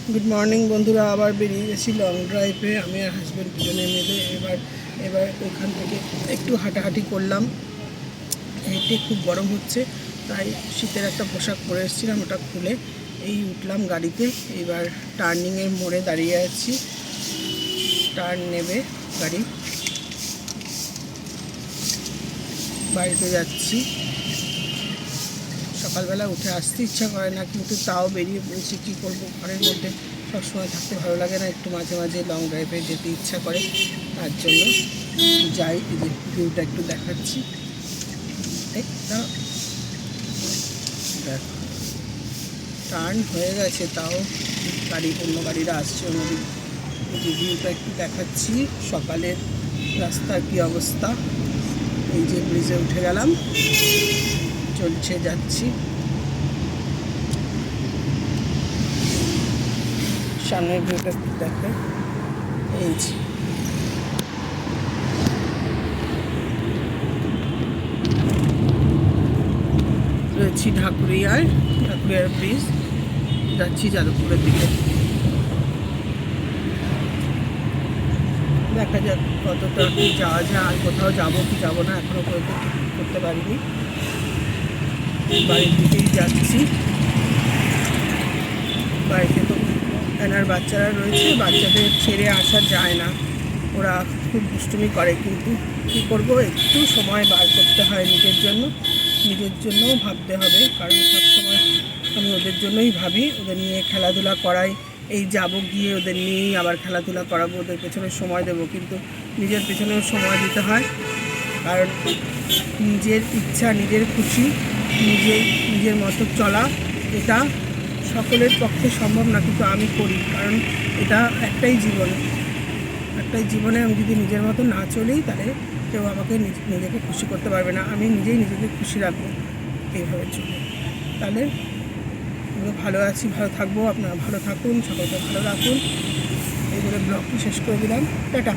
Good morning বন্ধুরা, আবার বেরিয়ে গেছি লং ড্রাইভে আমি আর হাজব্যান্ড দুজনে মিলে। এবার ওইখান থেকে একটু হাঁটাহাঁটি করলাম। হেঁটে খুব গরম হচ্ছে, তাই শীতের একটা পোশাক পরে এসেছিলাম, ওটা খুলে এই উঠলাম গাড়িতে। এবার টার্নিংয়ের মোড়ে দাঁড়িয়ে আছি, টার্ন নেবে গাড়ি, বাড়িতে যাচ্ছি। সকালবেলা উঠে আসতে ইচ্ছা করে না, কিন্তু তাও বেরিয়ে পড়েছি। কী করবো, ঘরের মধ্যে সবসময় থাকতে ভালো লাগে না, একটু মাঝে মাঝে লং ড্রাইভে যেতে ইচ্ছা করে, তার জন্য যাই। এই যে ভিউটা একটু দেখাচ্ছি, দেখ টার্ন হয়ে গেছে, তাও অন্য গাড়িরা আসছে অন্যদিন। এই যে ভিউটা একটু দেখাচ্ছি, সকালের রাস্তার কী অবস্থা। এই যে ব্রিজে উঠে গেলাম, চলছে যাচ্ছি। সামনের ভিউটা একটু দেখে, এই যে রয়েছি ঢাকুরিয়ার ব্রিজ, যাচ্ছি যাদবপুরের দিকে। দেখা যাক কতটা কি যাওয়া যায়, আর কোথাও যাবো কি যাবো না এখনও পর্যন্ত ঠিক করতে পারিনি। বাড়ির দিকেই যাচ্ছি। বাড়িতে তো এনার বাচ্চারা রয়েছে, বাচ্চাদের ছেড়ে আসা যায় না, ওরা খুব দুষ্টুমি করে, কিন্তু কী করবো, একটু সময় বার করতে হয় নিজের জন্যও ভাবতে হবে, কারণ সবসময় আমি ওদের জন্যই ভাবি, ওদের নিয়ে খেলাধুলা করাই। এই যাব গিয়ে ওদের নিয়েই আবার খেলাধুলা করাবো, ওদের পেছনে সময় দেবো, কিন্তু নিজের পেছনেও সময় দিতে হয়, কারণ নিজের ইচ্ছা, নিজের খুশি, নিজের মতো চলা, এটা সকলের পক্ষে সম্ভব না, কিন্তু আমি করি, কারণ এটা একটাই জীবনে আমি যদি নিজের মতো না চলি, তাহলে কেউ আমাকে নিজেকে খুশি করতে পারবে না। আমি নিজেই নিজেকে খুশি রাখবো, এইভাবে চলি, তাহলে আমরা ভালো আছি, ভালো থাকবো। আপনারা ভালো থাকুন, সকলকে ভালো রাখুন। এই বলে ব্লগটি শেষ করে দিলাম, টাটা।